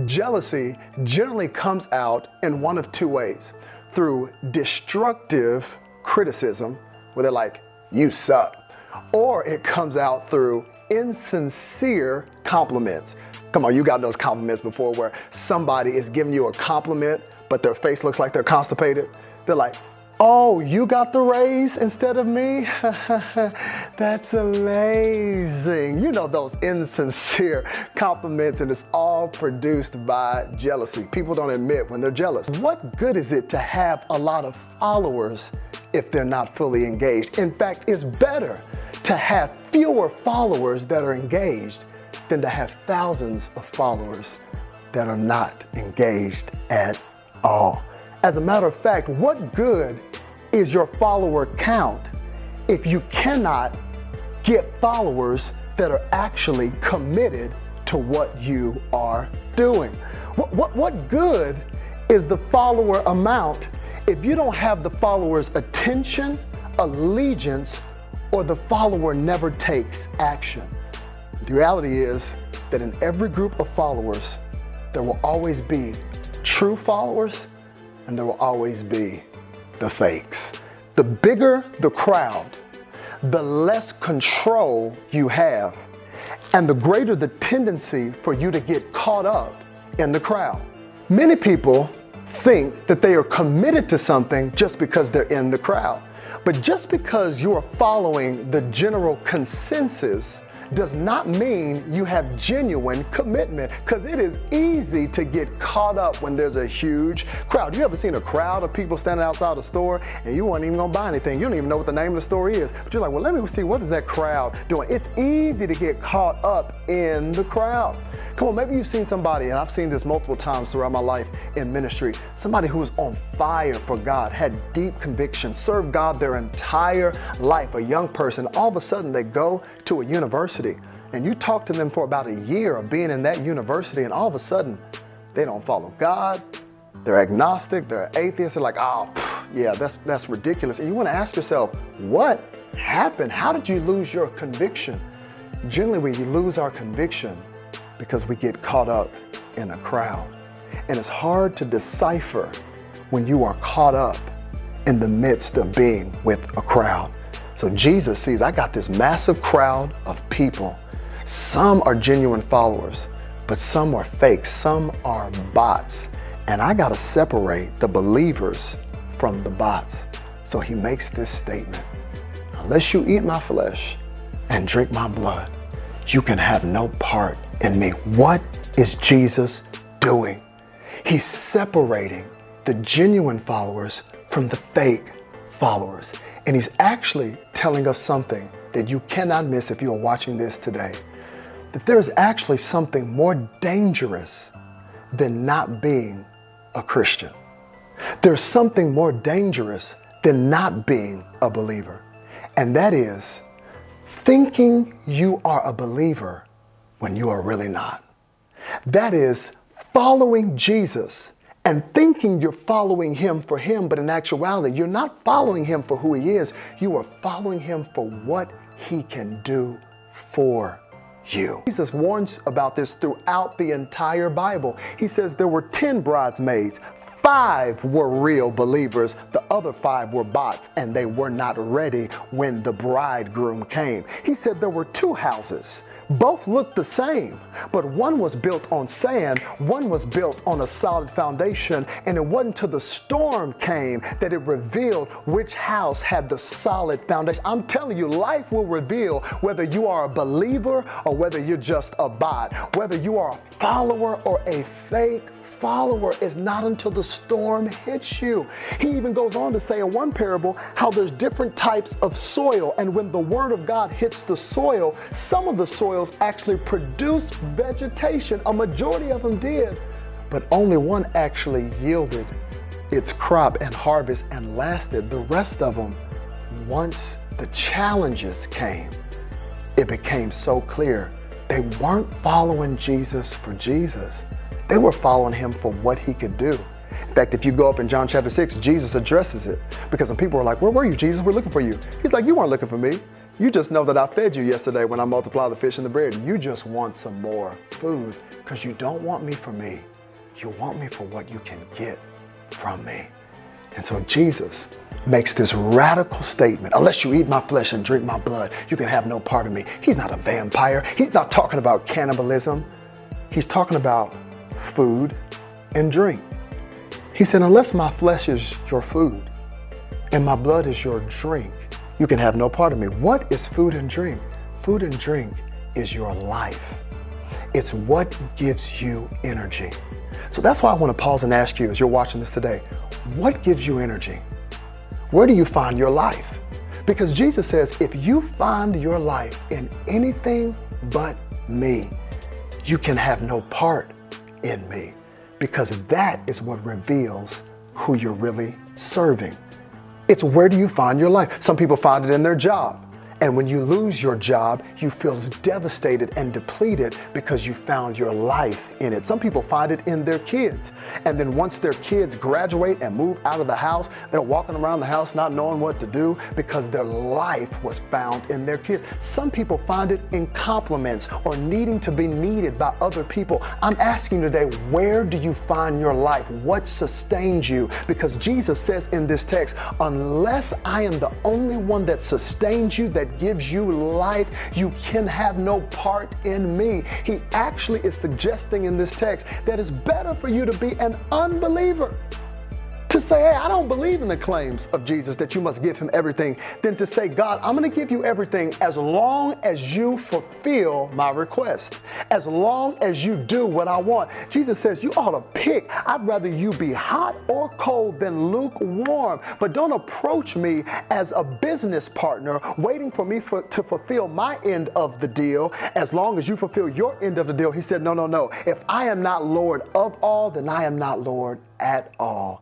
Jealousy generally comes out in one of two ways: through destructive criticism, where they're like, you suck, or it comes out through insincere compliments. Come on, you got those compliments before where somebody is giving you a compliment, but their face looks like they're constipated. They're like, oh, you got the raise instead of me? That's amazing. You know, those insincere compliments, and it's all produced by jealousy. People don't admit when they're jealous. What good is it to have a lot of followers if they're not fully engaged? In fact, it's better to have fewer followers that are engaged than to have thousands of followers that are not engaged at all. As a matter of fact, what good is your follower count if you cannot get followers that are actually committed to what you are doing? What good is the follower amount if you don't have the follower's attention, allegiance, or the follower never takes action? The reality is that in every group of followers, there will always be true followers and there will always be the fakes. The bigger the crowd, the less control you have, and the greater the tendency for you to get caught up in the crowd. Many people think that they are committed to something just because they're in the crowd. But just because you are following the general consensus does not mean you have genuine commitment, because it is easy to get caught up when there's a huge crowd. You ever seen a crowd of people standing outside a store and you weren't even gonna buy anything? You don't even know what the name of the store is, but you're like, well, let me see, what is that crowd doing? It's easy to get caught up in the crowd. Come on, maybe you've seen somebody, and I've seen this multiple times throughout my life in ministry, somebody who was on fire for God, had deep conviction, served God their entire life, a young person. All of a sudden they go to a university and you talk to them for about a year of being in that university, and all of a sudden they don't follow God, they're agnostic, they're atheists, they're like, oh, yeah, that's ridiculous. And you want to ask yourself, what happened? How did you lose your conviction? Generally, we lose our conviction because we get caught up in a crowd. And it's hard to decipher when you are caught up in the midst of being with a crowd. So Jesus sees, I got this massive crowd of people. Some are genuine followers, but some are fake, some are bots. And I gotta separate the believers from the bots. So he makes this statement: unless you eat my flesh and drink my blood, you can have no part in me. What is Jesus doing? He's separating the genuine followers from the fake followers. And he's actually telling us something that you cannot miss if you are watching this today, that there's actually something more dangerous than not being a Christian. There's something more dangerous than not being a believer. And that is thinking you are a believer when you are really not. That is following Jesus and thinking you're following him for him, but in actuality, you're not following him for who he is. You are following him for what he can do for you. Jesus warns about this throughout the entire Bible. He says there were 10 bridesmaids. 5 were real believers, the other 5 were bots, and they were not ready when the bridegroom came. He said there were 2 houses. Both looked the same, but one was built on sand, one was built on a solid foundation, and it wasn't till the storm came that it revealed which house had the solid foundation. I'm telling you, life will reveal whether you are a believer or whether you're just a bot, whether you are a follower or a fake follower. Is not until the storm hits you. He even goes on to say in one parable how there's different types of soil, and when the word of God hits the soil, some of the soils actually produce vegetation. A majority of them did, but only one actually yielded its crop and harvest and lasted. The rest of them, once the challenges came, it became so clear they weren't following Jesus for Jesus. They were following him for what he could do. In fact, if you go up in John chapter 6, Jesus addresses it, because some people are like, where were you, Jesus? We're looking for you. He's like, you weren't looking for me. You just know that I fed you yesterday when I multiplied the fish and the bread. You just want some more food because you don't want me for me. You want me for what you can get from me. And so Jesus makes this radical statement: unless you eat my flesh and drink my blood, you can have no part of me. He's not a vampire. He's not talking about cannibalism. He's talking about food and drink. He said, unless my flesh is your food and my blood is your drink, you can have no part of me. What is food and drink? Food and drink is your life. It's what gives you energy. So that's why I want to pause and ask you, as you're watching this today, what gives you energy? Where do you find your life? Because Jesus says, if you find your life in anything but me, you can have no part in me, because that is what reveals who you're really serving. It's where do you find your life? Some people find it in their job. And when you lose your job, you feel devastated and depleted because you found your life in it. Some people find it in their kids. And then once their kids graduate and move out of the house, they're walking around the house not knowing what to do because their life was found in their kids. Some people find it in compliments or needing to be needed by other people. I'm asking you today, where do you find your life? What sustains you? Because Jesus says in this text, unless I am the only one that sustains you, that gives you life, you can have no part in me. He actually is suggesting in this text that it's better for you to be an unbeliever, to say, hey, I don't believe in the claims of Jesus that you must give him everything, than to say, God, I'm going to give you everything as long as you fulfill my request, as long as you do what I want. Jesus says you ought to pick. I'd rather you be hot or cold than lukewarm, but don't approach me as a business partner waiting for me to fulfill my end of the deal. As long as you fulfill your end of the deal, he said, no. If I am not Lord of all, then I am not Lord at all.